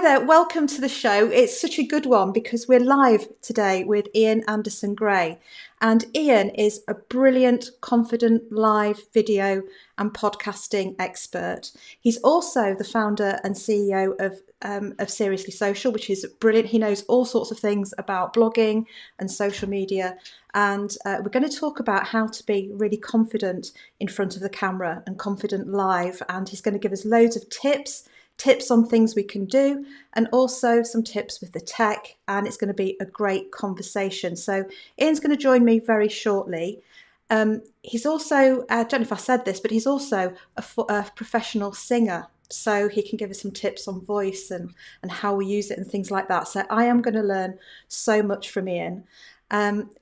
there, welcome to the show. It's such a good one because we're live today with Ian Anderson Gray. And Ian is a brilliant, confident live video and podcasting expert. He's also the founder and CEO of Seriously Social, which is brilliant. He knows all sorts of things about blogging and social media. And we're going to talk about how to be really confident in front of the camera and confident live. And he's going to give us loads of tips on things we can do, and also some tips with the tech, and it's going to be a great conversation. So Ian's going to join me very shortly. He's also, I don't know if I said this, but he's also a professional singer. So he can give us some tips on voice and how we use it and things like that. So I am going to learn so much from Ian.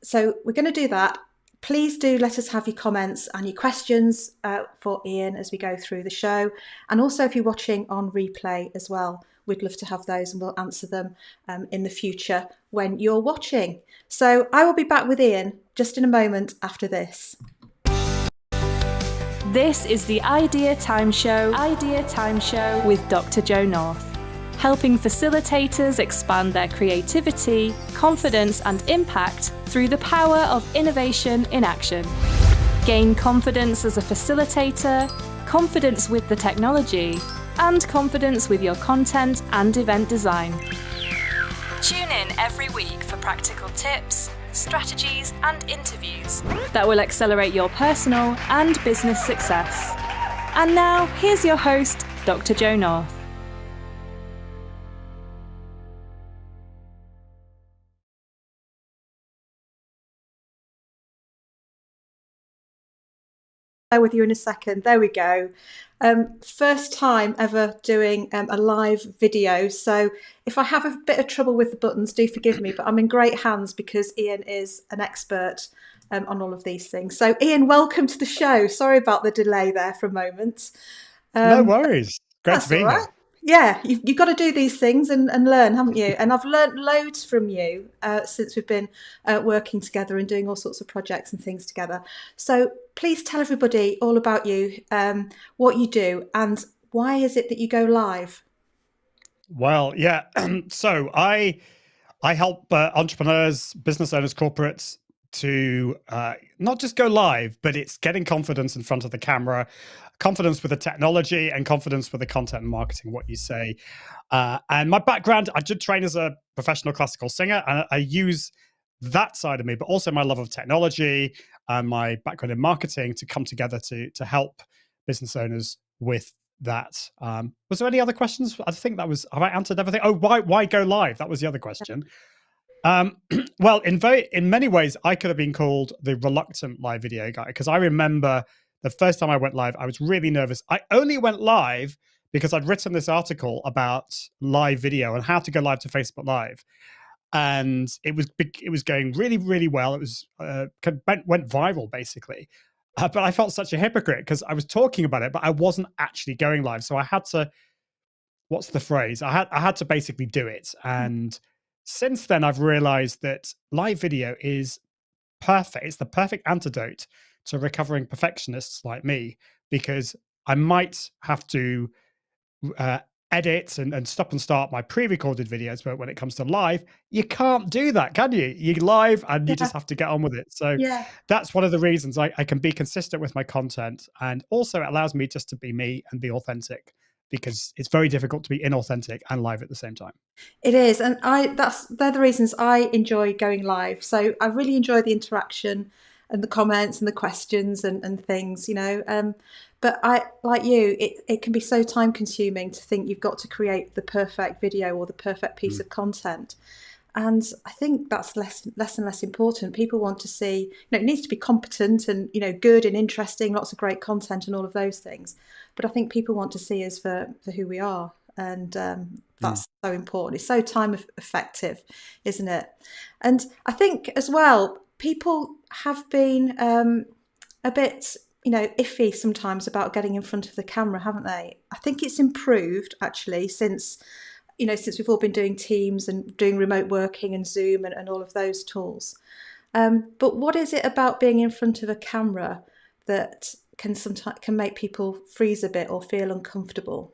So we're going to do that. Please do let us have your comments and your questions for Ian as we go through the show. And also if you're watching on replay as well, we'd love to have those and we'll answer them in the future when you're watching. So I will be back with Ian just in a moment after this. This is the Idea Time Show with Dr. Jo North, helping facilitators expand their creativity, confidence and impact through the power of innovation in action. Gain confidence as a facilitator, confidence with the technology, and confidence with your content and event design. Tune in every week for practical tips, strategies and interviews that will accelerate your personal and business success. And now, here's your host, Dr. Jo North. With you in a second. There we go. First time ever doing a live video. So if I have a bit of trouble with the buttons, do forgive me, but I'm in great hands because Ian is an expert on all of these things. So Ian, welcome to the show. Sorry about the delay there for a moment. No worries. Great to be right. here. Yeah, you've got to do these things and learn, haven't you? And I've learned loads from you since we've been working together and doing all sorts of projects and things together. So please tell everybody all about you, what you do, and why is it that you go live? Well, yeah. So I help entrepreneurs, business owners, corporates to not just go live, but it's getting confidence in front of the camera, confidence with the technology and confidence with the content and marketing, what you say. And my background, I did train as a professional classical singer, and I use that side of me, but also my love of technology and my background in marketing to come together to help business owners with that. Was there any other questions? I think that was, have I answered everything? Oh, why go live? That was the other question. Well, in many ways, I could have been called the reluctant live video guy, because I remember the first time I went live, I was really nervous. I only went live because I'd written this article about live video and how to go live to Facebook Live, and it was going really, really well. It was went viral basically, but I felt such a hypocrite because I was talking about it, but I wasn't actually going live. So I had to, what's the phrase? I had to basically do it. And since then, I've realized that live video is perfect. It's the perfect antidote to recovering perfectionists like me, because I might have to edit and stop and start my pre-recorded videos, but when it comes to live, you can't do that, can you? You're live and you just have to get on with it. So that's one of the reasons I can be consistent with my content, and also it allows me just to be me and be authentic, because it's very difficult to be inauthentic and live at the same time. It is, and they're the reasons I enjoy going live. So I really enjoy the interaction and the comments and the questions and things, you know. But I, like you, it can be so time consuming to think you've got to create the perfect video or the perfect piece of content. And I think that's less and less important. People want to see, you know, it needs to be competent and, you know, good and interesting, lots of great content and all of those things. But I think people want to see us for who we are. And that's so important. It's so time effective, isn't it? And I think as well, people have been a bit, you know, iffy sometimes about getting in front of the camera, haven't they? I think it's improved actually since we've all been doing Teams and doing remote working and Zoom and all of those tools. But what is it about being in front of a camera that can make people freeze a bit or feel uncomfortable?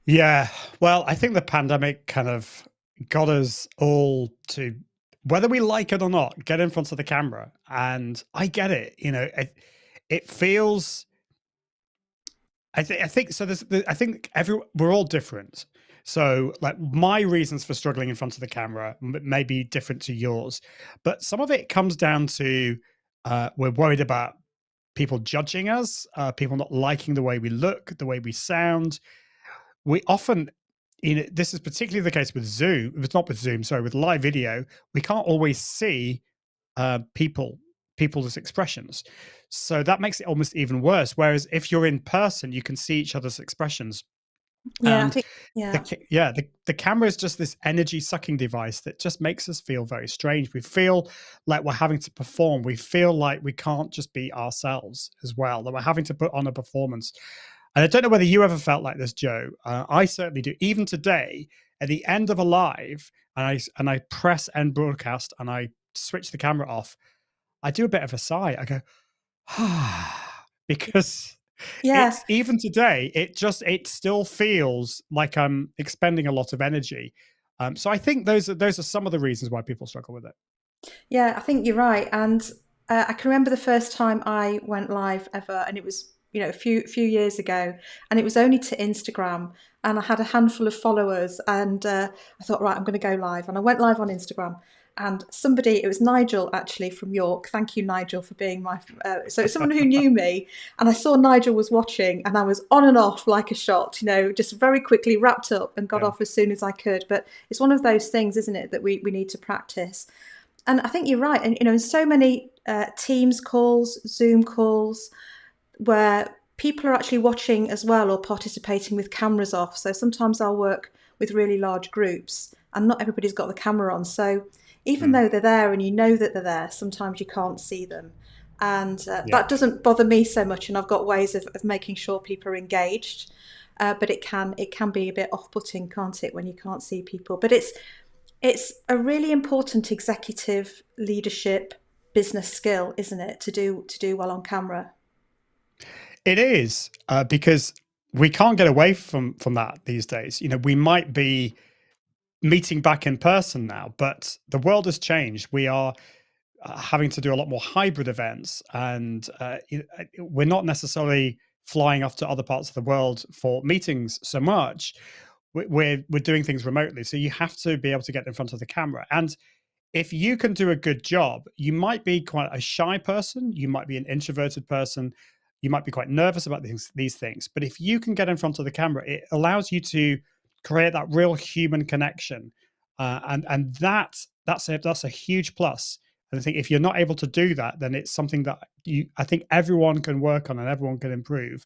Yeah. Well, I think the pandemic kind of got us all to, whether we like it or not, get in front of the camera. And I get it. It feels. I think so. I think we're all different. So, like, my reasons for struggling in front of the camera may be different to yours, but some of it comes down to we're worried about people judging us, people not liking the way we look, the way we sound. We often, this is particularly the case with Zoom. It's not with Zoom, sorry, with live video. We can't always see people's expressions, so that makes it almost even worse. Whereas if you're in person, you can see each other's expressions. Yeah, I And think, yeah. the camera is just this energy sucking device that just makes us feel very strange. We feel like we're having to perform. We feel like we can't just be ourselves as well, that we're having to put on a performance. And I don't know whether you ever felt like this, Joe. I certainly do. Even today, at the end of a live, and I press end broadcast and I switch the camera off, I do a bit of a sigh. I go, because Yeah. it's, even today, it still feels like I'm expending a lot of energy. So I think those are some of the reasons why people struggle with it. Yeah, I think you're right. And I can remember the first time I went live ever, and it was, a few years ago, and it was only to Instagram, and I had a handful of followers, and I thought, right, I'm going to go live, and I went live on Instagram. And somebody, it was Nigel actually from York. Thank you, Nigel, for being my. So it's someone who knew me, and I saw Nigel was watching, and I was on and off like a shot, just very quickly wrapped up and got Yeah. off as soon as I could. But it's one of those things, isn't it, that we need to practice. And I think you're right. And, in so many Teams calls, Zoom calls, where people are actually watching as well or participating with cameras off. So sometimes I'll work with really large groups and not everybody's got the camera on. So even Mm. though they're there and you know that they're there, sometimes you can't see them. And Yeah. that doesn't bother me so much. And I've got ways of making sure people are engaged. But it can be a bit off-putting, can't it, when you can't see people? But it's a really important executive leadership business skill, isn't it, to do well on camera? It is, because we can't get away from that these days. We might be meeting back in person now, but the world has changed. We are having to do a lot more hybrid events, and we're not necessarily flying off to other parts of the world for meetings so much. We're doing things remotely, so you have to be able to get in front of the camera. And if you can do a good job, you might be quite a shy person, you might be an introverted person, you might be quite nervous about these things. But if you can get in front of the camera, it allows you to create that real human connection, and that's a huge plus. And I think if you're not able to do that, then it's something that I think everyone can work on and everyone can improve,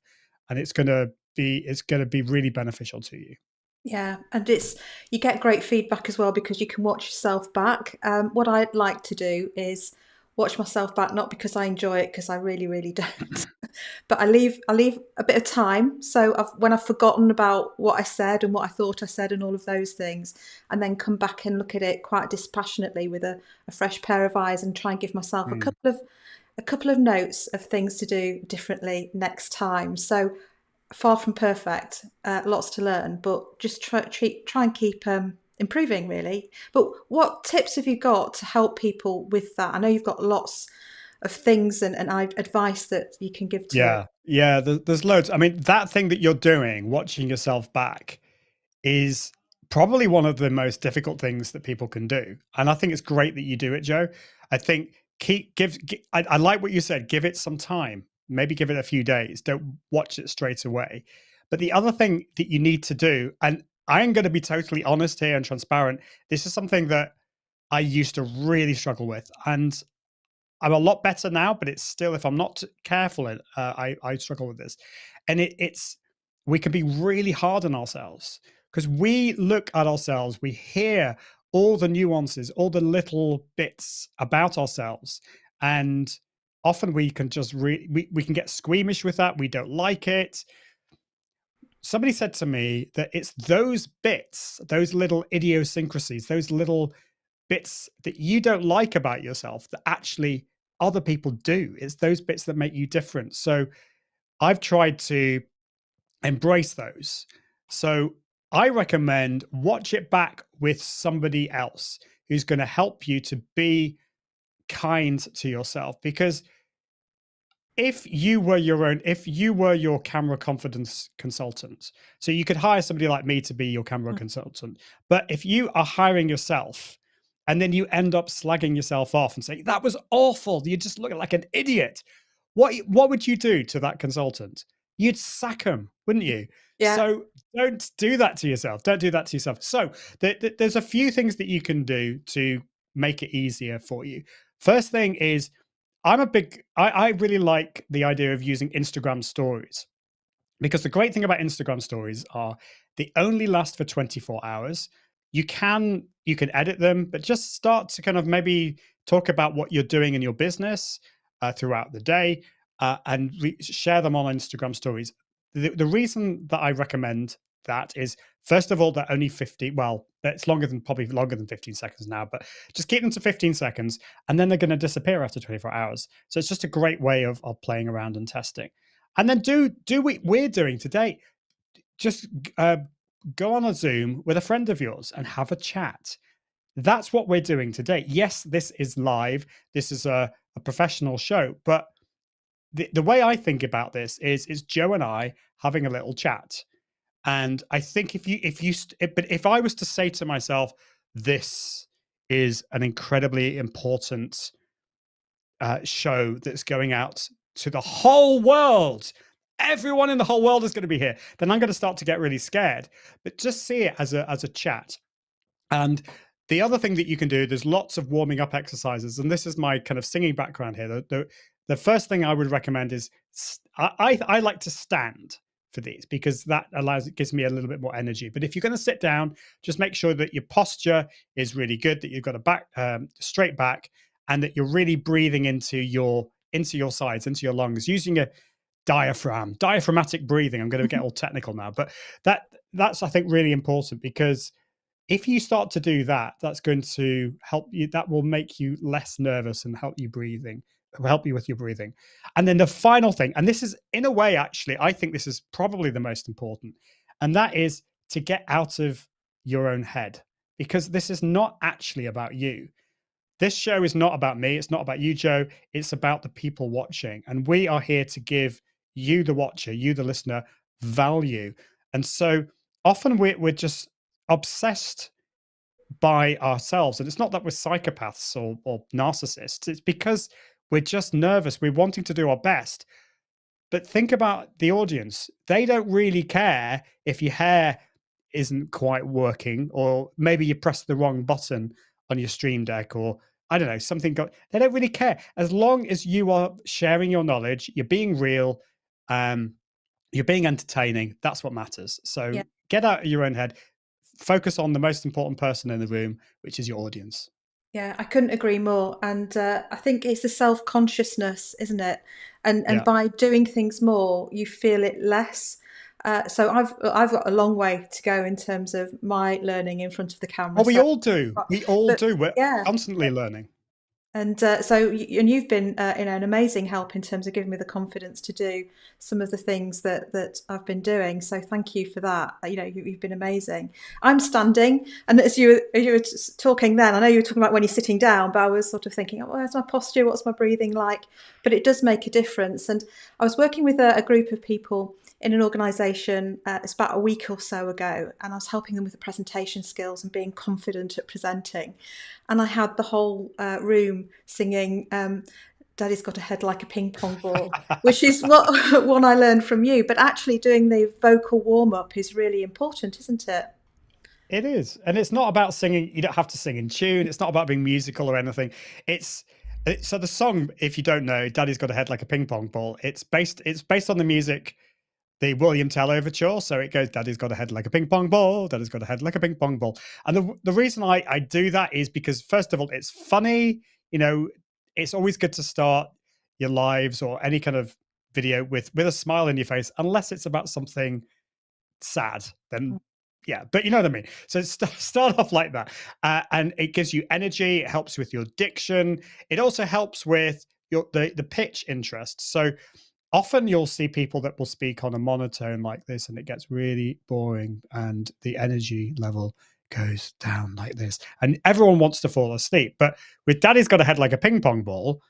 and it's going to be really beneficial to you. Yeah, and you get great feedback as well because you can watch yourself back. What I'd like to do is watch myself back, not because I enjoy it, because I really, really don't. But I leave a bit of time. So when I've forgotten about what I said and what I thought I said and all of those things, and then come back and look at it quite dispassionately with a fresh pair of eyes and try and give myself a Mm. couple of notes of things to do differently next time. So far from perfect, lots to learn, but just try and keep improving, really. But what tips have you got to help people with that? I know you've got lots of things and advice that you can give to. Yeah, yeah. There's loads. I mean, that thing that you're doing, watching yourself back, is probably one of the most difficult things that people can do. And I think it's great that you do it, Joe. I think I like what you said. Give it some time. Maybe give it a few days. Don't watch it straight away. But the other thing that you need to do, and I'm going to be totally honest here and transparent, this is something that I used to really struggle with, and I'm a lot better now, but it's still, if I'm not careful, I struggle with this. And it's we can be really hard on ourselves because we look at ourselves, we hear all the nuances, all the little bits about ourselves, and often we can just we can get squeamish with that. We don't like it. Somebody said to me that it's those bits, those little idiosyncrasies, those little bits that you don't like about yourself that actually other people do. It's those bits that make you different. So I've tried to embrace those. So I recommend watch it back with somebody else who's going to help you to be kind to yourself. Because if you were your camera confidence consultant, so you could hire somebody like me to be your camera consultant, but if you are hiring yourself and then you end up slagging yourself off and saying that was awful, you just look like an idiot, what would you do to that consultant? You'd sack them, wouldn't you? Yeah. So don't do that to yourself. Don't do that to yourself. So there's a few things that you can do to make it easier for you. First thing is, I really like the idea of using Instagram stories, because the great thing about Instagram stories are they only last for 24 hours. You can edit them, but just start to kind of maybe talk about what you're doing in your business throughout the day, and share them on Instagram stories. The reason that I recommend that is, first of all, they're only 50. Well, it's probably longer than 15 seconds now, but just keep them to 15 seconds, and then they're going to disappear after 24 hours. So it's just a great way of playing around and testing. And then do what we're doing today. Just go on a Zoom with a friend of yours and have a chat. That's what we're doing today. Yes, this is live. This is a professional show, but the way I think about this is Joe and I having a little chat. And I think if I was to say to myself, this is an incredibly important show that's going out to the whole world, everyone in the whole world is going to be here, then I'm going to start to get really scared. But just see it as a chat. And the other thing that you can do, there's lots of warming up exercises, and this is my kind of singing background here. The first thing I would recommend is I like to stand for these, because that gives me a little bit more energy. But if you're going to sit down, just make sure that your posture is really good, that you've got a straight back, and that you're really breathing into your sides, into your lungs, using a diaphragmatic breathing. I'm going to get all technical now, but that's I think really important, because if you start to do that, that's going to help you. That will make you less nervous and help you with your breathing. And then the final thing, and this is, in a way, actually, I think this is probably the most important, and that is to get out of your own head, because this is not actually about you. This show is not about me. It's not about you, Joe. It's about the people watching. And we are here to give you, the watcher, you, the listener, value. And so often we're just obsessed by ourselves. And it's not that we're psychopaths or narcissists. It's because we're just nervous. We're wanting to do our best. But think about the audience. They don't really care if your hair isn't quite working, or maybe you pressed the wrong button on your Stream Deck, or I don't know, they don't really care. As long as you are sharing your knowledge, you're being real, you're being entertaining, that's what matters. So get out of your own head, focus on the most important person in the room, which is your audience. Yeah, I couldn't agree more. And I think it's the self-consciousness, isn't it? And by doing things more, you feel it less. So I've got a long way to go in terms of my learning in front of the camera. Well, we all do. We're constantly learning. And you've been an amazing help in terms of giving me the confidence to do some of the things that I've been doing. So thank you for that. You've been amazing. I'm standing, and as you were talking then, I know you were talking about when you're sitting down, but I was sort of thinking, where's my posture? What's my breathing like? But it does make a difference. And I was working with a group of people in an organisation, it's about a week or so ago, and I was helping them with the presentation skills and being confident at presenting. And I had the whole room singing Daddy's Got a Head Like a Ping Pong Ball, which is one I learned from you. But actually doing the vocal warm-up is really important, isn't it? It is. And it's not about singing. You don't have to sing in tune. It's not about being musical or anything. So the song, if you don't know, Daddy's Got a Head Like a Ping Pong Ball, it's based on the music, the William Tell Overture. So it goes, Daddy's got a head like a ping pong ball. Daddy's got a head like a ping pong ball. And the reason I do that is because, first of all, it's funny. It's always good to start your lives or any kind of video with a smile in your face, unless it's about something sad. Then, yeah, but you know what I mean. So start off like that. And it gives you energy. It helps with your diction. It also helps with the pitch interest. So often you'll see people that will speak on a monotone like this, and it gets really boring, and the energy level goes down like this, and everyone wants to fall asleep. But with Daddy's Got a Head Like a Ping Pong Ball,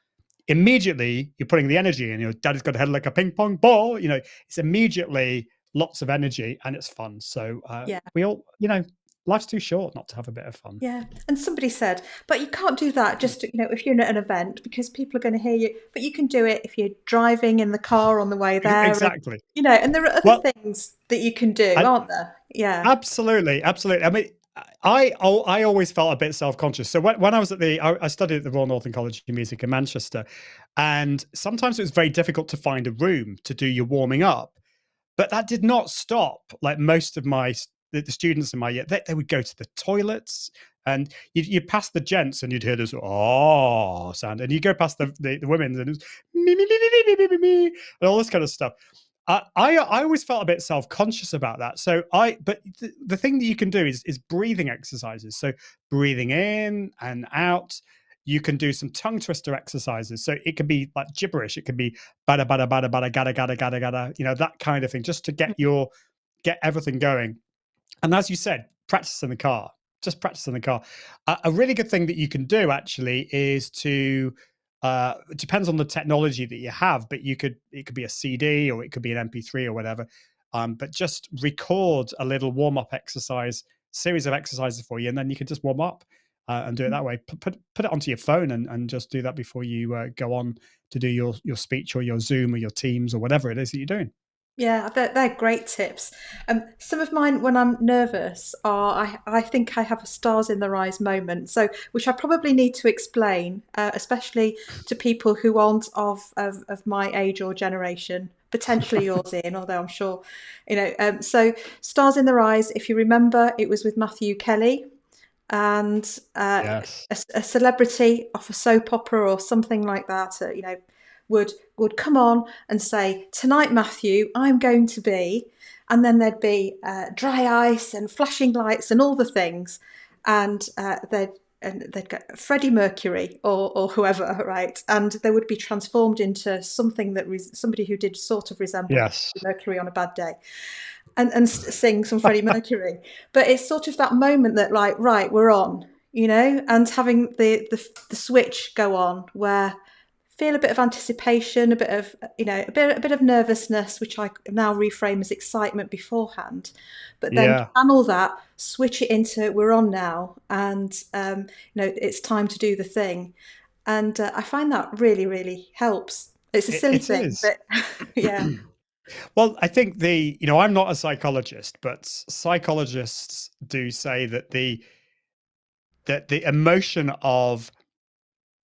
immediately you're putting the energy in. Daddy's got a head like a ping pong ball. It's immediately lots of energy, and it's fun. So Yeah. we all, life's too short not to have a bit of fun. Yeah. And somebody said, but you can't do that just, if you're at an event, because people are going to hear you. But you can do it if you're driving in the car on the way there. Exactly. And there are other things that you can do, aren't there? Yeah. Absolutely. I mean, I always felt a bit self-conscious. So when I was I studied at the Royal Northern College of Music in Manchester, and sometimes it was very difficult to find a room to do your warming up. But that did not stop. Like most of the students in my year, they would go to the toilets, and you pass the gents and you'd hear this oh sound, and you go past the women and it's me, me, me, me, me, me, me, me, and all this kind of stuff. I always felt a bit self-conscious about that. So but the thing that you can do is breathing exercises. So breathing in and out. You can do some tongue twister exercises. So it could be like gibberish. It could be bada bada bada bada gada gada gada gada. That kind of thing, just to get everything going. And as you said, practice in the car. Just practice in the car. A really good thing that you can do actually is to. It depends on the technology that you have, but it could be a CD or it could be an MP3 or whatever. But just record a little warm up series of exercises for you, and then you can just warm up and do it that way. Put it onto your phone and just do that before you go on to do your speech or your Zoom or your Teams or whatever it is that you're doing. Yeah, they're great tips. Some of mine when I'm nervous are I think I have a stars in their eyes moment. So which I probably need to explain, especially to people who aren't of my age or generation, potentially yours, Ian, although I'm sure, so stars in their eyes, if you remember, it was with Matthew Kelly, and Yes. a celebrity off a soap opera or something like that, would come on and say, tonight, Matthew, I'm going to be, and then there'd be dry ice and flashing lights and all the things, and they'd get Freddie Mercury or whoever, right? And they would be transformed into something that somebody who did sort of resemble Mercury on a bad day, and sing some Freddie Mercury. But it's sort of that moment that, like, right, we're on, and having the switch go on where feel a bit of anticipation, a bit of a bit of nervousness, which I now reframe as excitement beforehand, but then channel that, switch it into we're on now, and it's time to do the thing, and I find that really, really helps. It's a silly thing, but yeah. Well, I think I'm not a psychologist, but psychologists do say that the emotion of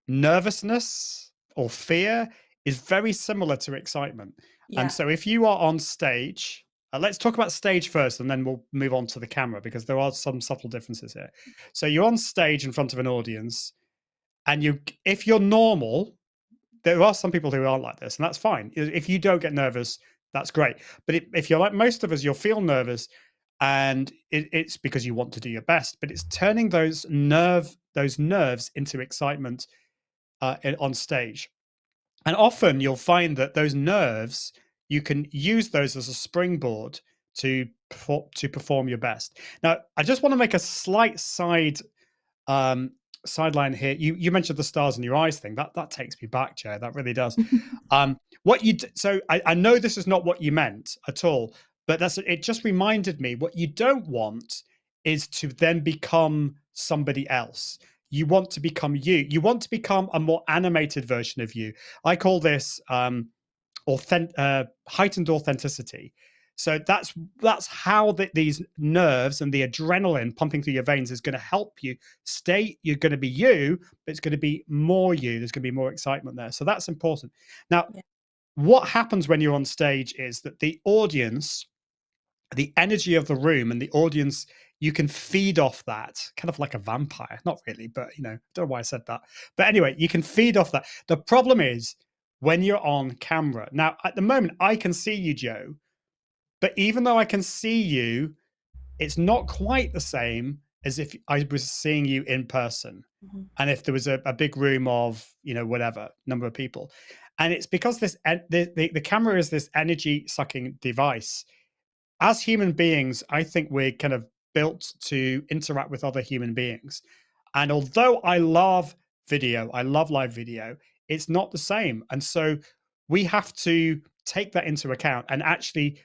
nervousness or fear is very similar to excitement. Yeah. And so if you are on stage, let's talk about stage first, and then we'll move on to the camera, because there are some subtle differences here. So you're on stage in front of an audience, and if you're normal, there are some people who aren't like this, and that's fine. If you don't get nervous, that's great. But if you're like most of us, you'll feel nervous, and it's because you want to do your best. But it's turning those nerves into excitement on stage. And often you'll find that those nerves, you can use those as a springboard to perform your best. Now, I just want to make a slight sideline here. You mentioned the stars in your eyes thing. That takes me back, Joe. That really does. So I know this is not what you meant at all, but it just reminded me, what you don't want is to then become somebody else. You want to become you. You want to become a more animated version of you. I call this heightened authenticity. So that's how these nerves and the adrenaline pumping through your veins is going to help you stay. You're going to be you, but it's going to be more you. There's going to be more excitement there. So that's important. Now, what happens when you're on stage is that the audience, the energy of the room and the audience, you can feed off that, kind of like a vampire. Not really, but I don't know why I said that. But anyway, you can feed off that. The problem is when you're on camera. Now, at the moment, I can see you, Joe, but even though I can see you, it's not quite the same as if I was seeing you in person. Mm-hmm. And if there was a big room of, whatever number of people. And it's because the camera is this energy sucking device. As human beings, I think we're kind of built to interact with other human beings. And although I love video, I love live video, it's not the same. And so we have to take that into account and actually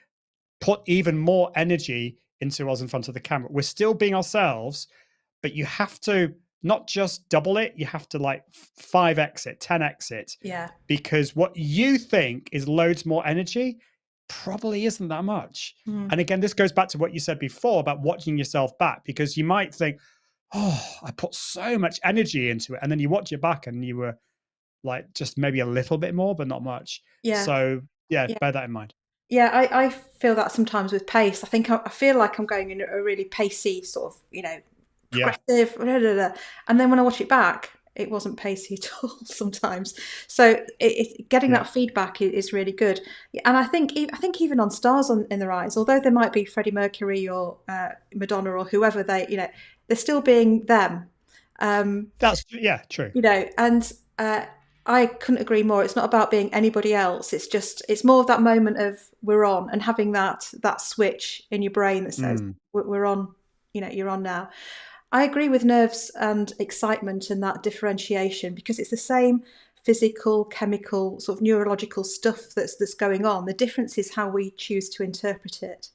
put even more energy into us in front of the camera. We're still being ourselves, but you have to not just double it, you have to like 5x it, 10x it. Yeah. Because what you think is loads more energy probably isn't that much. And again, this goes back to what you said before about watching yourself back, because you might think, oh, I put so much energy into it. And then you watch it back and you were like just maybe a little bit more, but not much. Yeah. So yeah, Yeah. bear that in mind. Yeah, I feel that sometimes with pace. I think I feel like I'm going in a really pacey sort of, Yeah. progressive, and then when I watch it back, it wasn't pacey at all sometimes. So getting Yeah. that feedback is really good. And I think even on Stars in Their Eyes, although there might be Freddie Mercury or Madonna or whoever they're still being them. That's true. And I couldn't agree more. It's not about being anybody else. It's more of that moment of we're on, and having that switch in your brain that says we're on. You're on now. I agree with nerves and excitement and that differentiation, because it's the same physical, chemical, sort of neurological stuff that's going on. The difference is how we choose to interpret it.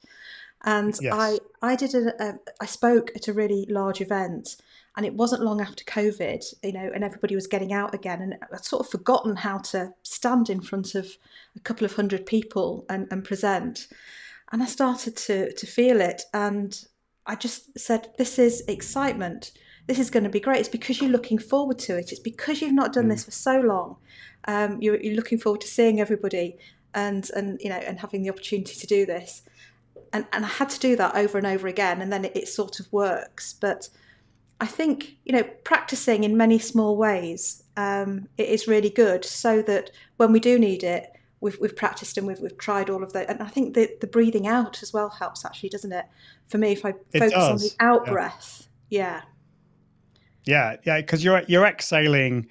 And Yes. I spoke at a really large event, and it wasn't long after COVID, and everybody was getting out again, and I'd sort of forgotten how to stand in front of a couple of hundred people and present. And I started to feel it, and I just said, this is excitement. This is going to be great. It's because you're looking forward to it. It's because you've not done this for so long. You're looking forward to seeing everybody and having the opportunity to do this. And I had to do that over and over again, and then it sort of works. But I think, practicing in many small ways, it is really good, so that when we do need it, we've practiced and we've tried all of that. And I think the breathing out as well helps, actually, doesn't it? For me, if I focus on the out breath, yeah, because you're exhaling.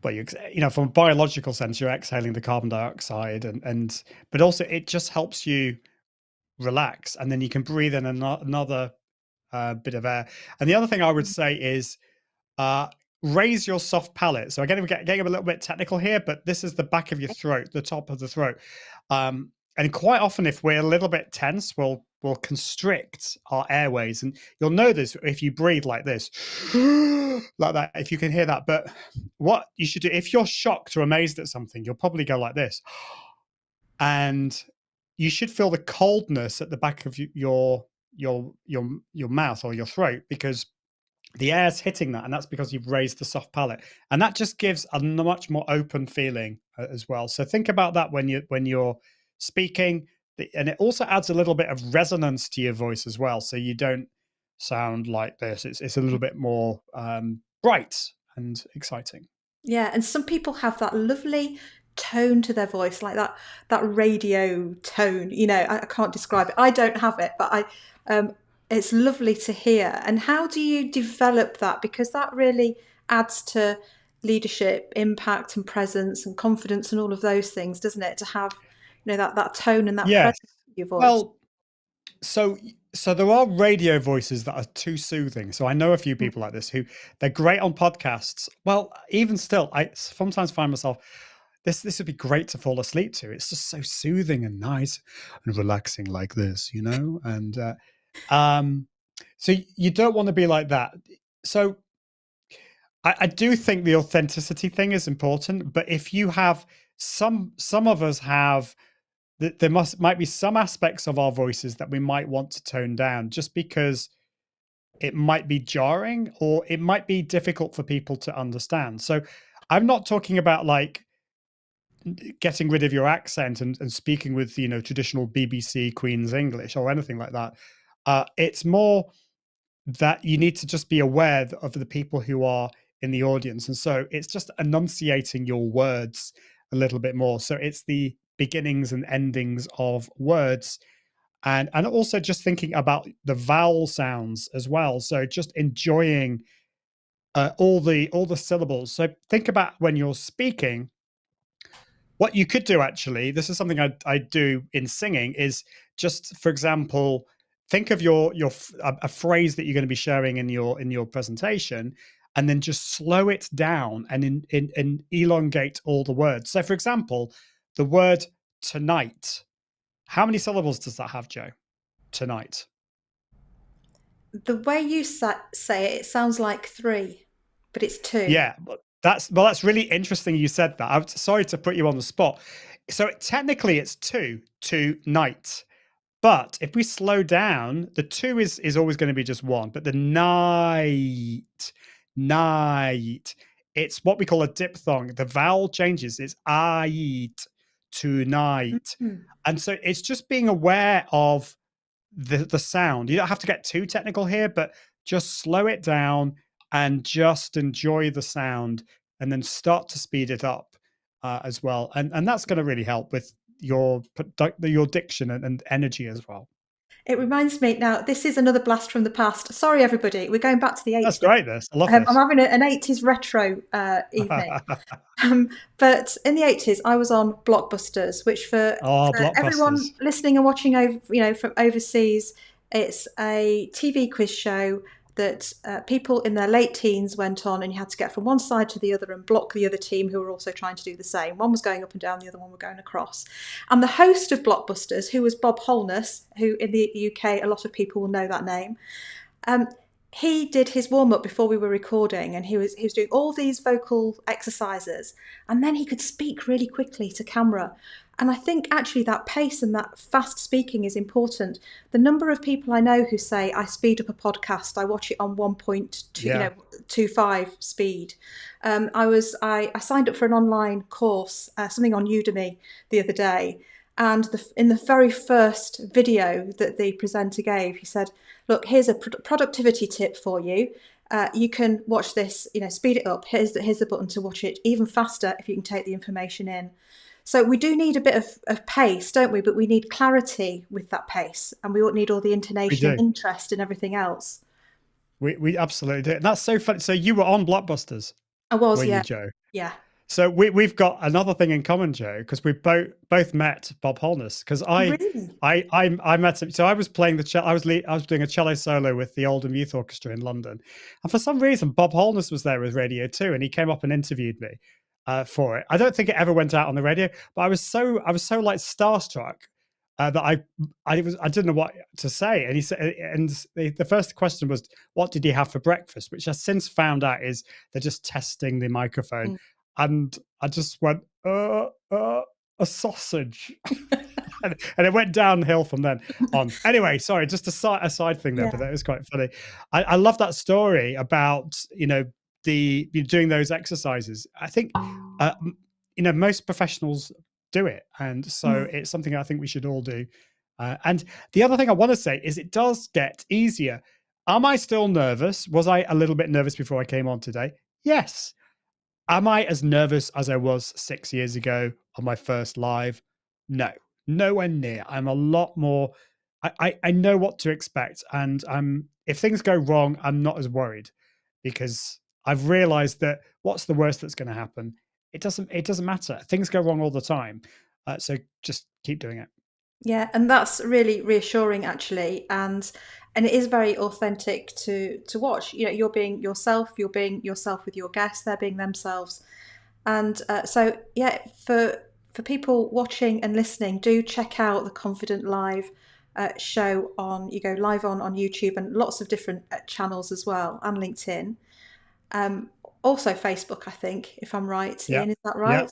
But from a biological sense, you're exhaling the carbon dioxide, but also it just helps you relax, and then you can breathe in another bit of air. And the other thing I would say is raise your soft palate. So again, we're getting a little bit technical here, but this is the back of your throat, the top of the throat. And quite often, if we're a little bit tense, we'll constrict our airways. And you'll know this if you breathe like this, like that, if you can hear that. But what you should do, if you're shocked or amazed at something, you'll probably go like this. And you should feel the coldness at the back of your mouth or your throat, because the air's hitting that, and that's because you've raised the soft palate, and that just gives a much more open feeling as well. So think about that when you're speaking, and it also adds a little bit of resonance to your voice as well, so you don't sound like this. It's a little bit more bright and exciting. Yeah, and some people have that lovely tone to their voice, like that radio tone. I can't describe it. I don't have it, but it's lovely to hear. And how do you develop that? Because that really adds to leadership, impact, and presence, and confidence, and all of those things, doesn't it? To have that tone and that presence in your voice. Well, so there are radio voices that are too soothing. So I know a few people like this who they're great on podcasts. Well, even still, I sometimes find myself, this would be great to fall asleep to. It's just so soothing and nice and relaxing like this, And so you don't want to be like that. So I do think the authenticity thing is important. But if you have some of us have, there might be some aspects of our voices that we might want to tone down, just because it might be jarring or it might be difficult for people to understand. So I'm not talking about like getting rid of your accent and speaking with traditional BBC Queen's English or anything like that. It's more that you need to just be aware of the people who are in the audience, and so it's just enunciating your words a little bit more. So it's the beginnings and endings of words, and also just thinking about the vowel sounds as well. So just enjoying all the syllables. So think about when you're speaking, What you could do, actually, this is something I do in singing, is just, for example, think of a phrase that you're going to be sharing in your presentation, and then just slow it down and elongate all the words. So, for example, the word tonight. How many syllables does that have, Joe? Tonight. The way you say it, it sounds like 3, but it's 2. Yeah, that's really interesting you said that. I'm sorry to put you on the spot. So technically it's 2 tonight. But if we slow down, the 2 is always going to be just 1, but the night, it's what we call a diphthong. The vowel changes. It's ait, tonight. Mm-hmm. And so it's just being aware of the sound. You don't have to get too technical here, but just slow it down and just enjoy the sound, and then start to speed it up as well. And that's going to really help with your diction and energy as well. It reminds me now, this is another blast from the past. Sorry, everybody. We're going back to the 80s. That's great. I love this. I'm having an 80s retro evening. But in the 80s, I was on Blockbusters, which for everyone listening and watching over, from overseas, it's a TV quiz show that people in their late teens went on, and you had to get from one side to the other and block the other team who were also trying to do the same. One was going up and down, the other one were going across. And the host of Blockbusters, who was Bob Holness, who in the UK, a lot of people will know that name, he did his warm-up before we were recording, and he was doing all these vocal exercises, and then he could speak really quickly to camera. And I think actually that pace and that fast speaking is important. The number of people I know who say, I speed up a podcast, I watch it on 1.25 speed. I signed up for an online course, something on Udemy the other day. And in the very first video that the presenter gave, he said, look, here's a productivity tip for you. You can watch this, speed it up. Here's the button to watch it even faster if you can take the information in. So we do need a bit of pace, don't we? But we need clarity with that pace, and we need all the intonation and interest and everything else. We absolutely do. And that's so funny. So you were on Blockbusters? I was, yeah. Joe? Yeah. So we've got another thing in common, Joe, because we both met Bob Holness. Because I met him. So I was playing the cello. I was doing a cello solo with the Oldham Youth Orchestra in London, and for some reason Bob Holness was there with Radio 2, and he came up and interviewed me for it. I don't think it ever went out on the radio, but I was so like starstruck that I didn't know what to say. And he said, and the first question was, "What did he have for breakfast?" Which I since found out is they're just testing the microphone. And I just went, a sausage. and it went downhill from then on. Anyway, sorry, just a side thing there, but that was quite funny. I love that story about, doing those exercises. I think, most professionals do it. And so it's something I think we should all do. And the other thing I want to say is it does get easier. Am I still nervous? Was I a little bit nervous before I came on today? Yes. Am I as nervous as I was 6 years ago on my first live? No, nowhere near. I'm a lot more, I know what to expect. And if things go wrong, I'm not as worried, because I've realized that what's the worst that's going to happen? It doesn't matter. Things go wrong all the time. So just keep doing it. Yeah, and that's really reassuring, actually, and it is very authentic to watch. You're being yourself. You're being yourself with your guests. They're being themselves, and so yeah. For people watching and listening, do check out the Confident Live show on. You go live on YouTube and lots of different channels as well, and LinkedIn. Also Facebook, I think, if I'm right. Yeah. Ian, is that right? Yeah.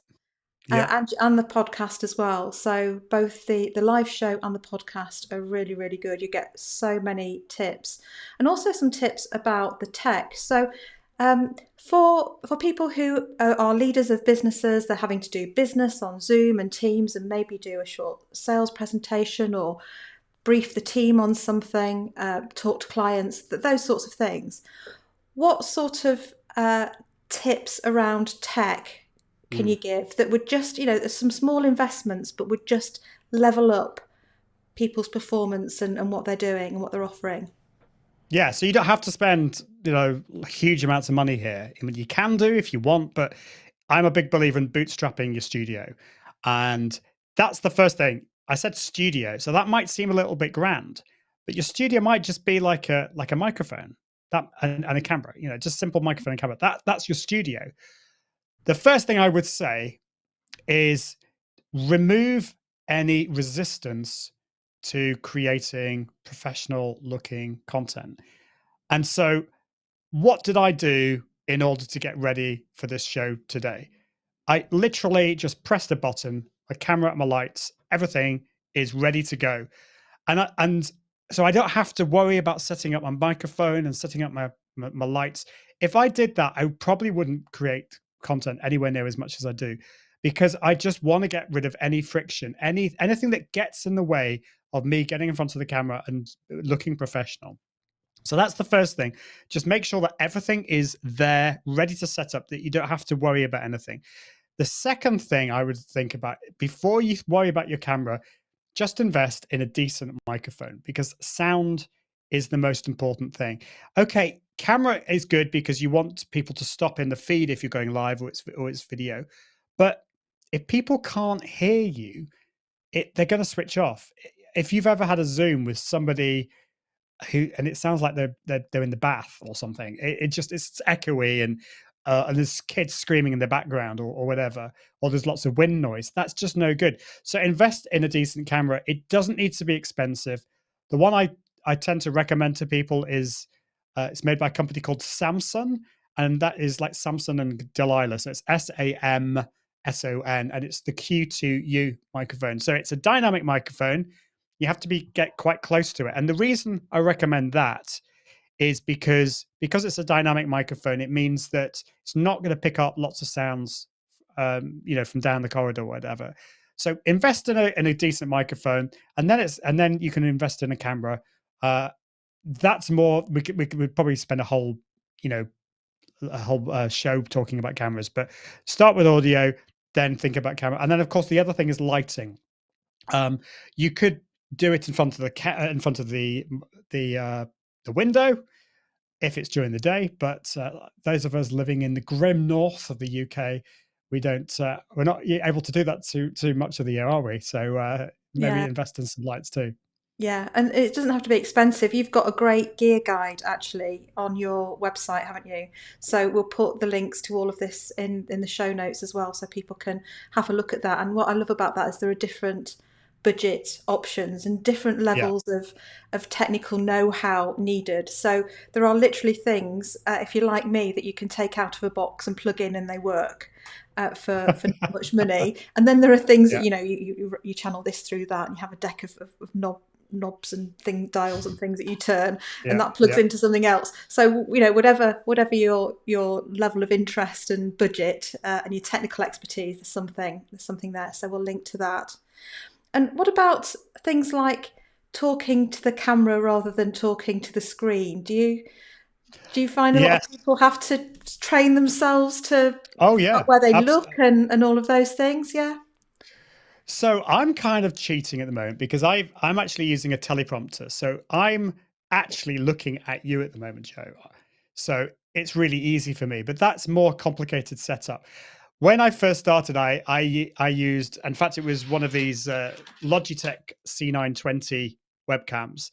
Yeah. And the podcast as well. So both the live show and the podcast are really, really good. You get so many tips, and also some tips about the tech. So for people who are leaders of businesses, they're having to do business on Zoom and Teams, and maybe do a short sales presentation or brief the team on something, talk to clients, those sorts of things. What sort of tips around tech can you give that would just, there's some small investments, but would just level up people's performance and what they're doing and what they're offering? Yeah, so you don't have to spend, huge amounts of money here. I mean, you can do if you want, but I'm a big believer in bootstrapping your studio. And that's the first thing. I said studio, so that might seem a little bit grand, but your studio might just be like a microphone that and a camera, just simple microphone and camera. That's your studio. The first thing I would say is remove any resistance to creating professional looking content. And so what did I do in order to get ready for this show today? I literally just pressed a button, my camera, my lights, everything is ready to go. And so I don't have to worry about setting up my microphone and setting up my lights. If I did that, I probably wouldn't create content anywhere near as much as I do, because I just want to get rid of any friction, anything that gets in the way of me getting in front of the camera and looking professional. So that's the first thing. Just make sure that everything is there, ready to set up, that you don't have to worry about anything. The second thing I would think about before you worry about your camera, just invest in a decent microphone, because sound is the most important thing. Okay, camera is good because you want people to stop in the feed if you're going live or it's video. But if people can't hear you, they're going to switch off. If you've ever had a Zoom with somebody and it sounds like they're in the bath or something, it's echoey and there's kids screaming in the background or whatever, or there's lots of wind noise, that's just no good. So invest in a decent camera. It doesn't need to be expensive. The one I tend to recommend to people is it's made by a company called Samson, and that is like Samson and Delilah. So it's SAMSON, and it's the Q2U microphone. So it's a dynamic microphone. You have to get quite close to it. And the reason I recommend that is because it's a dynamic microphone, it means that it's not going to pick up lots of sounds, from down the corridor or whatever. So invest in a decent microphone, and then you can invest in a camera. That's more. We could probably spend a whole show talking about cameras, but start with audio, then think about camera, and then of course the other thing is lighting. You could do it in front of the window if it's during the day, but those of us living in the grim north of the UK, we're not able to do that too much of the year, are we? So maybe Yeah. invest in some lights too. Yeah, and it doesn't have to be expensive. You've got a great gear guide actually on your website, haven't you? So we'll put the links to all of this in the show notes as well, so people can have a look at that. And what I love about that is there are different budget options and different levels of technical know-how needed. So there are literally things, if you're like me, that you can take out of a box and plug in and they work. For not much money, and then there are things that you channel this through that, and you have a deck of knobs and dials and things that you turn, and that plugs into something else. So whatever your level of interest and budget and your technical expertise, there's something there. So we'll link to that. And what about things like talking to the camera rather than talking to the screen? Do you find a lot of people have to train themselves to where they look and all of those things? Yeah. So I'm kind of cheating at the moment because I'm actually using a teleprompter. So I'm actually looking at you at the moment, Joe. So it's really easy for me, but that's more complicated setup. When I first started, I used, in fact, it was one of these Logitech C920 webcams.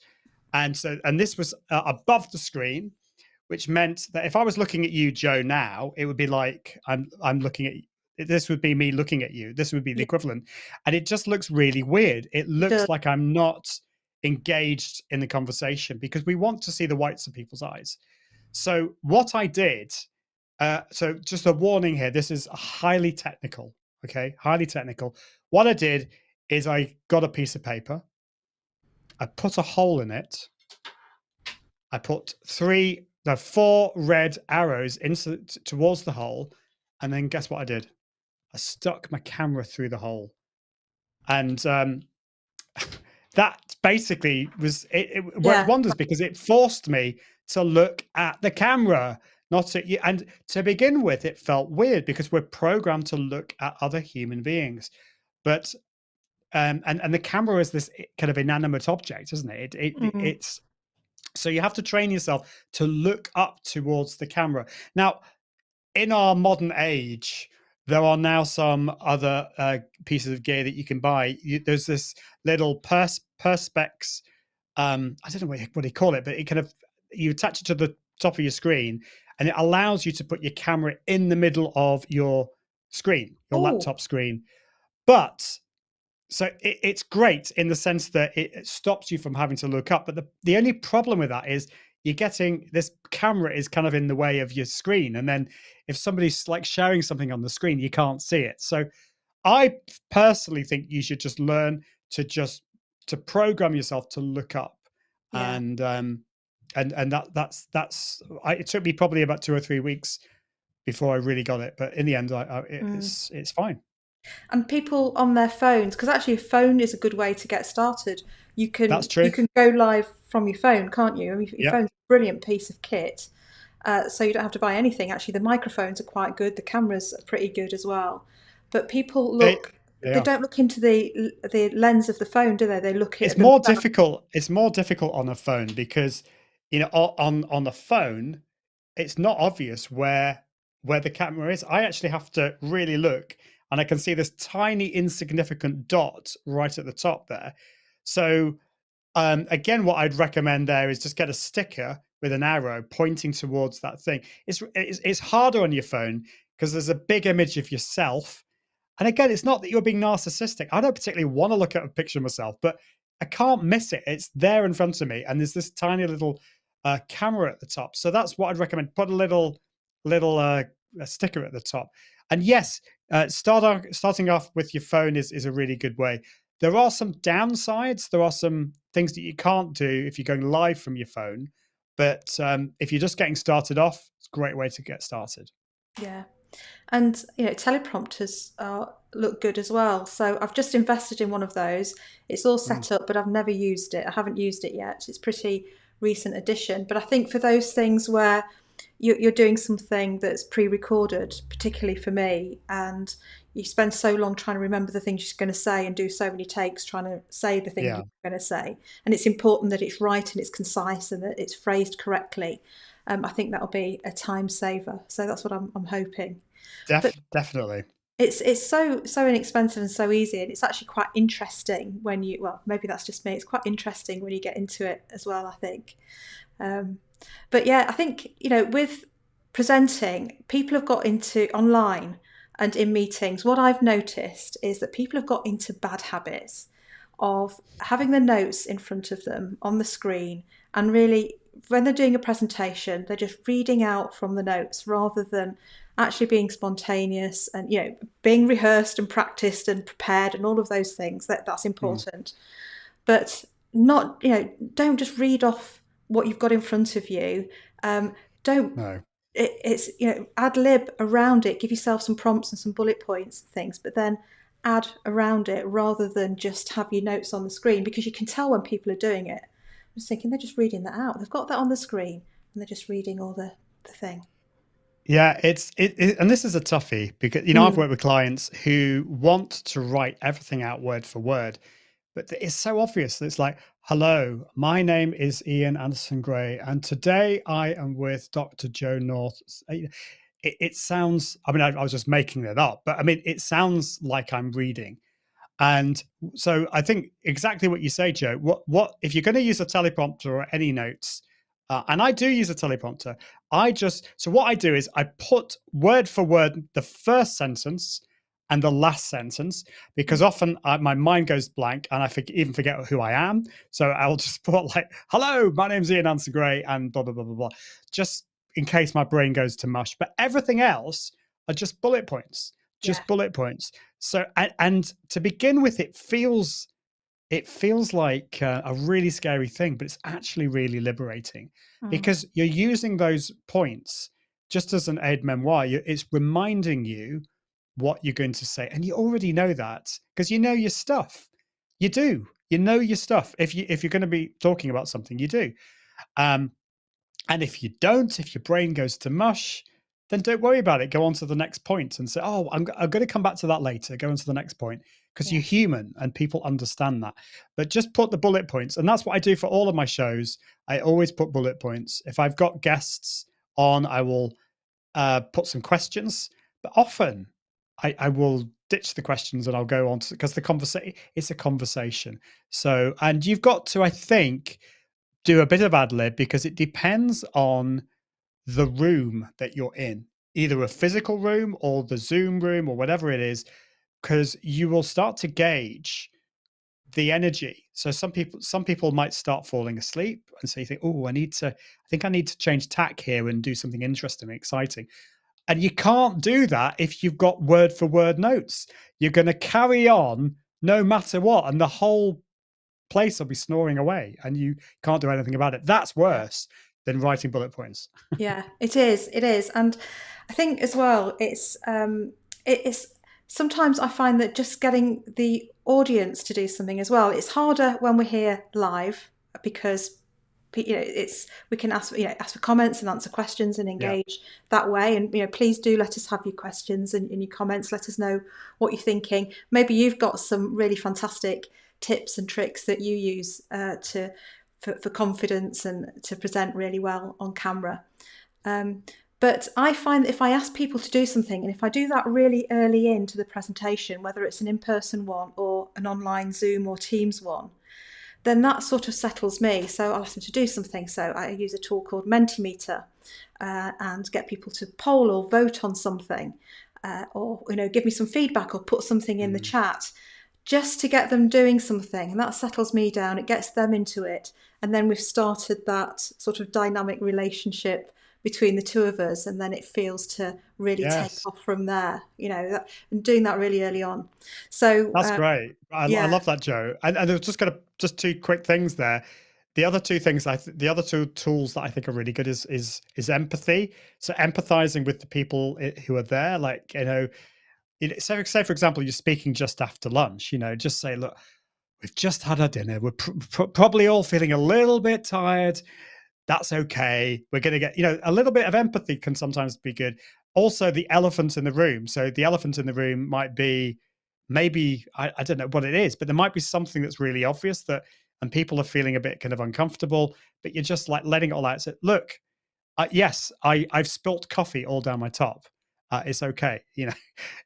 And this was above the screen, which meant that if I was looking at you, Joe, now, it would be like I'm looking at you. This would be me looking at you. This would be the equivalent. And it just looks really weird. It looks like I'm not engaged in the conversation because we want to see the whites of people's eyes. So what I did, so just a warning here, this is highly technical, okay? Highly technical. What I did is I got a piece of paper. I put a hole in it. I put 4 red arrows towards the hole. And then guess what I did? I stuck my camera through the hole, and that basically was it worked wonders because it forced me to look at the camera, not at you. And to begin with, it felt weird because we're programmed to look at other human beings, but and the camera is this kind of inanimate object, isn't it? It's so you have to train yourself to look up towards the camera. Now, in our modern age, there are now some other pieces of gear that you can buy. There's this little perspex. I don't know what do you call it, but it kind of, you attach it to the top of your screen, and it allows you to put your camera in the middle of your screen, your laptop screen. But so it's great in the sense that it stops you from having to look up. But the only problem with that is you're getting, this camera is kind of in the way of your screen. And then if somebody's like sharing something on the screen, you can't see it. So I personally think you should just learn to program yourself to look up. Yeah. And that's it took me probably about 2 or 3 weeks before I really got it. But in the end, it's fine. And people on their phones, because actually a phone is a good way to get started. That's true. You can go live from your phone, can't you? I mean, your phone's a brilliant piece of kit. So you don't have to buy anything. Actually, the microphones are quite good. The cameras are pretty good as well. But people they don't look into the lens of the phone, do they? They look at it's more difficult. It's more difficult on a phone because, on the phone, it's not obvious where the camera is. I actually have to really look, and I can see this tiny insignificant dot right at the top there. So again, what I'd recommend there is just get a sticker with an arrow pointing towards that thing. It's harder on your phone because there's a big image of yourself. And again, it's not that you're being narcissistic. I don't particularly want to look at a picture of myself, but I can't miss it. It's there in front of me, and there's this tiny little camera at the top. So that's what I'd recommend. Put a little a sticker at the top. And yes, starting off with your phone is a really good way. There are some downsides. There are some things that you can't do if you're going live from your phone. But if you're just getting started off, it's a great way to get started. Yeah. And teleprompters look good as well. So I've just invested in one of those. It's all set up, but I've never used it. I haven't used it yet. It's pretty recent addition. But I think for those things where you're doing something that's pre-recorded, particularly for me, and you spend so long trying to remember the things you're going to say and do so many takes trying to say the thing you're going to say, and it's important that it's right and it's concise and that it's phrased correctly. I think that'll be a time saver. So that's what I'm hoping. Definitely. It's so inexpensive and so easy, and it's actually quite interesting when maybe that's just me. It's quite interesting when you get into it as well, I think. But yeah, I think, with presenting, people have got into online and in meetings. What I've noticed is that people have got into bad habits of having the notes in front of them on the screen, and really, when they're doing a presentation, they're just reading out from the notes rather than actually being spontaneous and, being rehearsed and practiced and prepared and all of those things. That's important. But not, don't just read off what you've got in front of you. It's ad lib around it. Give yourself some prompts and some bullet points and things, but then add around it rather than just have your notes on the screen, because you can tell when people are doing it. I was thinking they're just reading that out. They've got that on the screen and they're just reading all the thing. Yeah, and this is a toughie because, I've worked with clients who want to write everything out word for word, but it's so obvious that it's like, hello, my name is Ian Anderson Gray, and today I am with Dr. Joe North. It sounds, I was just making that up, but it sounds like I'm reading. And so I think exactly what you say, Joe, what if you're going to use a teleprompter or any notes, and I do use a teleprompter, so what I do is I put word for word the first sentence and the last sentence, because often my mind goes blank and I even forget who I am. So I'll just put like, hello, my name's Ian Anderson Gray, and blah, blah, blah, blah, blah, just in case my brain goes to mush. But everything else are just bullet points, bullet points. So, and to begin with, it feels like a really scary thing, but it's actually really liberating because you're using those points just as an aide-memoire. It's reminding you what you're going to say, and you already know that because you know your stuff. You do. You know your stuff. If you're going to be talking about something, you do. And if you don't, if your brain goes to mush, then don't worry about it. Go on to the next point and say, oh, I'm going to come back to that later. Go on to the next point, because you're human and people understand that. But just put the bullet points. And that's what I do for all of my shows. I always put bullet points. If I've got guests on, I will put some questions. But often I will ditch the questions and I'll go on to, because the conversation, it's a conversation. So, and you've got to, I think, do a bit of ad lib, because it depends on the room that you're in, either a physical room or the Zoom room or whatever it is, because you will start to gauge the energy. So some people might start falling asleep, and so you think, oh, I think I need to change tack here and do something interesting and exciting. And you can't do that if you've got word for word notes. You're going to carry on no matter what, and the whole place will be snoring away, and you can't do anything about it. That's worse than writing bullet points. Yeah, it is. It is. And I think as well, it's sometimes I find that just getting the audience to do something as well, it's harder when we're here live, because it's we can ask for comments and answer questions and Yeah. engage that way. And please do let us have your questions and your comments. Let us know what you're thinking. Maybe you've got some really fantastic tips and tricks that you use for confidence and to present really well on camera. But I find that if I ask people to do something, and if I do that really early into the presentation, whether it's an in-person one or an online Zoom or Teams one, then that sort of settles me. So I'll ask them to do something. So I use a tool called Mentimeter, and get people to poll or vote on something, or give me some feedback or put something in the chat, just to get them doing something. And that settles me down. It gets them into it. And then we've started that sort of dynamic relationship between the two of us, and then it feels to really take Yes. off from there, and doing that really early on. So That's great. I yeah. love that, Joe. And I was just two quick things there. The other two things, the other two tools that I think are really good is empathy. So empathizing with the people who are there, like say for example, you're speaking just after lunch. Just say, look, we've just had our dinner. We're probably all feeling a little bit tired. That's okay. We're going to get, a little bit of empathy can sometimes be good. Also, the elephant in the room. So the elephant in the room might be, maybe, I don't know what it is, but there might be something that's really obvious and people are feeling a bit kind of uncomfortable, but you're just like letting it all out. So, look, yes, I've spilt coffee all down my top. It's okay.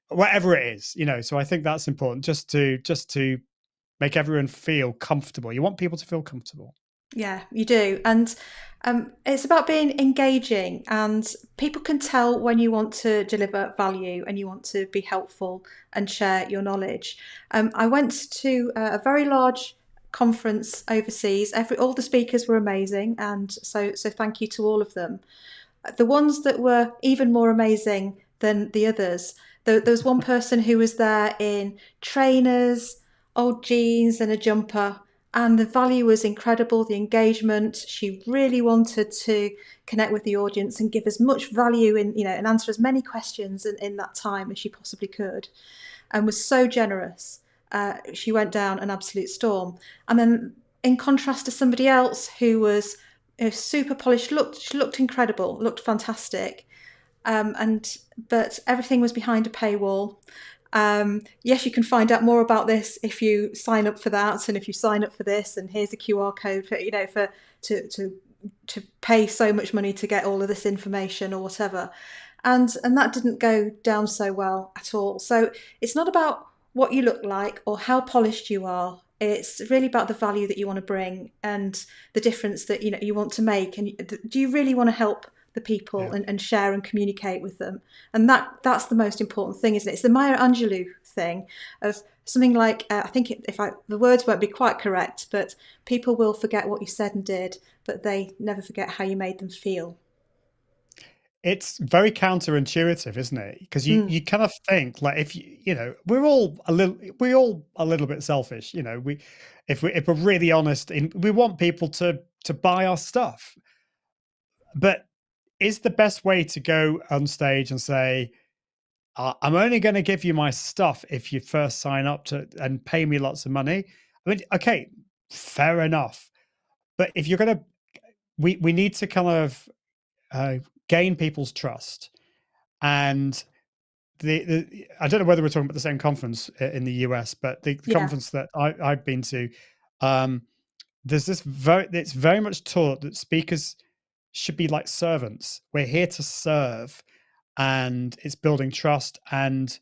Whatever it is, so I think that's important, just to make everyone feel comfortable. You want people to feel comfortable. Yeah, you do. And it's about being engaging, and people can tell when you want to deliver value and you want to be helpful and share your knowledge. I went to a very large conference overseas. All the speakers were amazing, and so thank you to all of them. The ones that were even more amazing than the others, there was one person who was there in trainers, old jeans and a jumper, and the value was incredible. The engagement, she really wanted to connect with the audience and give as much value and answer as many questions in that time as she possibly could, and was so generous. She went down an absolute storm. And then in contrast to somebody else who was super polished, she looked incredible, looked fantastic, but everything was behind a paywall. Yes, you can find out more about this if you sign up for that, and if you sign up for this, and here's a QR code for to pay so much money to get all of this information or whatever, and that didn't go down so well at all. So it's not about what you look like or how polished you are. It's really about the value that you want to bring and the difference that you want to make, and do you really want to help the people and share and communicate with them. And that's the most important thing, isn't it? It's the Maya Angelou thing of something like, I think the words won't be quite correct, but people will forget what you said and did, but they never forget how you made them feel. It's very counterintuitive, isn't it? Because you kind of think, like, if we're all a little bit selfish. If we're really honest, we want people to buy our stuff. But is the best way to go on stage and say, I'm only going to give you my stuff if you first sign up to and pay me lots of money? I mean, okay, fair enough. But if you're going to, we need to kind of gain people's trust. And I don't know whether we're talking about the same conference in the US, but the conference that I've been to, there's it's very much taught that speakers should be like servants. We're here to serve, and it's building trust. And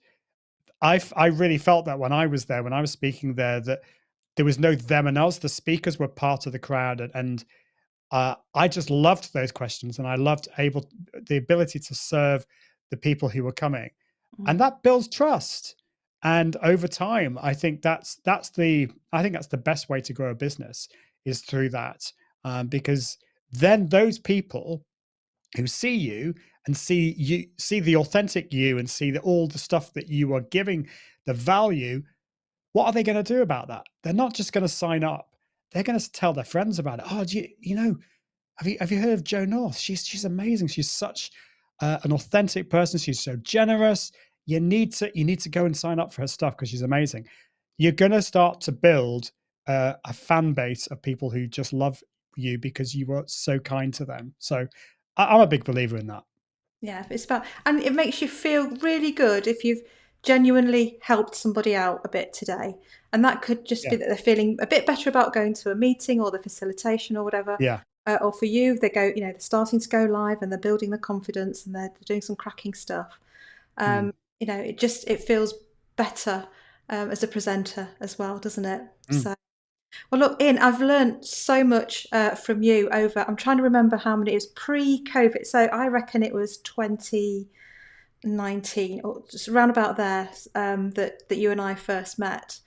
I really felt that when I was there, when I was speaking there, that there was no them and us. The speakers were part of the crowd, and I just loved those questions, and I loved the ability to serve the people who were coming, and that builds trust. And over time, I think that's the best way to grow a business, is through that, because then those people who see you and see the authentic you, and see all the stuff that you are giving, the value, what are they going to do about that? They're not just going to sign up. They're going to tell their friends about it. Oh, do you know, have you heard of Jo North? She's amazing. She's such an authentic person. She's so generous. You need to go and sign up for her stuff because she's amazing. You're going to start to build a fan base of people who just love you because you were so kind to them. So I'm a big believer in that. Yeah, it's about, and it makes you feel really good if you've genuinely helped somebody out a bit today. And that could just be that they're feeling a bit better about going to a meeting or the facilitation or whatever. Yeah. Or for you, they're starting to go live and they're building the confidence and they're doing some cracking stuff. It feels better as a presenter as well, doesn't it? So, well, look, Ian, I've learned so much from you I'm trying to remember how many, it was pre-COVID. So I reckon it was 2019 or just around about there that you and I first met.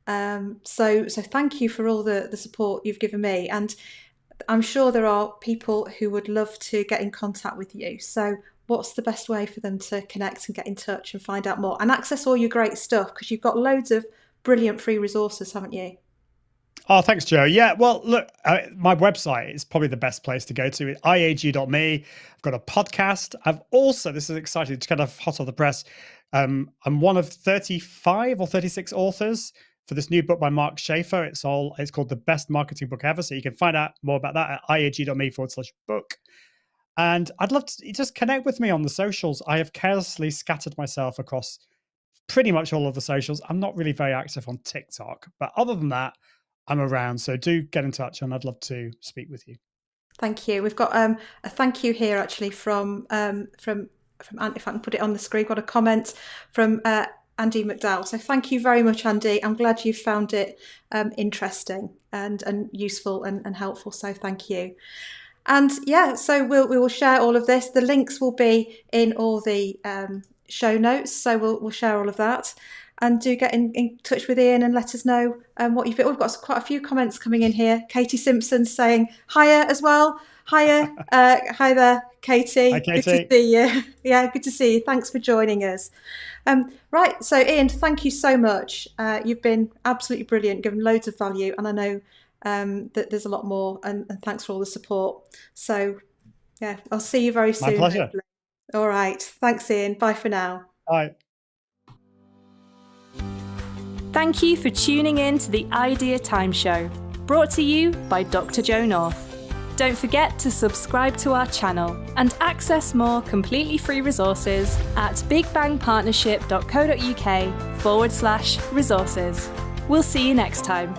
So thank you for all the support you've given me. And I'm sure there are people who would love to get in contact with you. So what's the best way for them to connect and get in touch and find out more and access all your great stuff? Because you've got loads of brilliant free resources, haven't you? Oh, thanks, Jo. Yeah, well, look, my website is probably the best place to go to. iag.me. I've got a podcast. I've also, this is exciting, it's kind of hot off the press. I'm one of 35 or 36 authors for this new book by Mark Schaefer. It's called The Best Marketing Book Ever. So you can find out more about that at iag.me/book. And I'd love to just connect with me on the socials. I have carelessly scattered myself across pretty much all of the socials. I'm not really very active on TikTok, but other than that, I'm around. So do get in touch and I'd love to speak with you. Thank you. We've got a thank you here actually from if I can put it on the screen. We've got a comment from Andy McDowell. So thank you very much, Andy. I'm glad you found it interesting and useful and helpful. So thank you. And yeah, so we will share all of this. The links will be in all the show notes. So we'll share all of that. And do get in touch with Ian and let us know what you've. We've got quite a few comments coming in here. Katie Simpson saying hiya as well. Hiya, hi there, Katie. Hi, Katie. Good to see you. Yeah, good to see you. Thanks for joining us. Right, so Ian, thank you so much. You've been absolutely brilliant, given loads of value, and I know that there's a lot more. And thanks for all the support. So yeah, I'll see you very soon. My pleasure. Hopefully. All right, thanks, Ian. Bye for now. Bye. Thank you for tuning in to the Idea Time Show, brought to you by Dr. Jo North. Don't forget to subscribe to our channel and access more completely free resources at bigbangpartnership.co.uk/resources. We'll see you next time.